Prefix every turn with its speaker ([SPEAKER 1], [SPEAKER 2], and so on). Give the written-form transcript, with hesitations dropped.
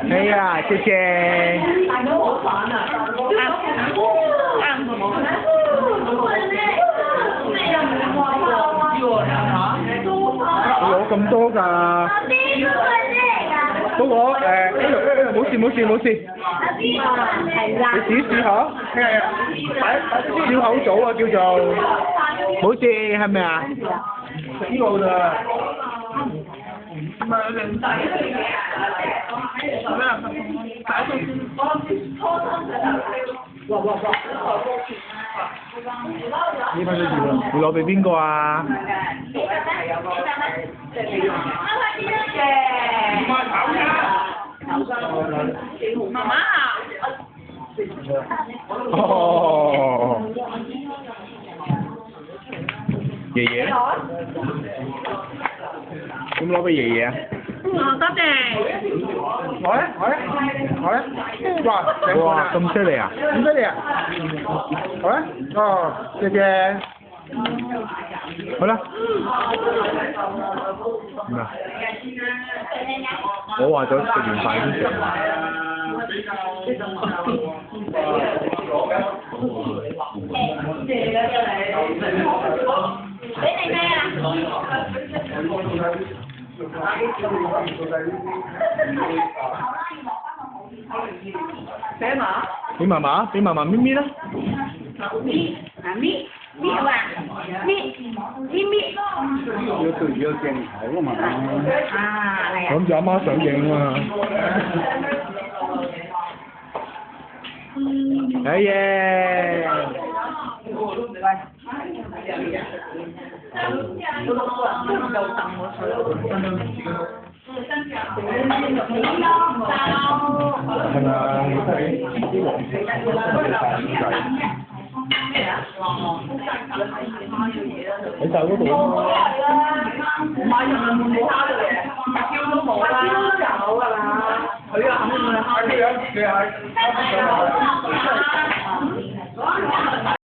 [SPEAKER 1] 哎呀，謝謝。攞咁多㗎？嗰個冇事冇事冇事。你試試下，燒口棗啊叫做。冇事係咪啊？呢個咋？呢份都要啦，會攞俾邊個啊？媽媽。哦。爺爺。點攞俾爺爺啊？多謝。哇，咁犀利啊！咁犀利啊！謝謝。好啦。咩啊？我話咗食完飯先食。俾你咩啊？俾媽媽，俾媽媽咪咪啦。咪好啊，咪。要鏡頭啊嘛。諗住阿媽上鏡啊嘛。哎耶！係啊，啲黃色喺晒嗰度啊！買人民冇蝦嘅嘢，燒都冇啦，有㗎啦，佢啊肯定係蝦嘅，你係。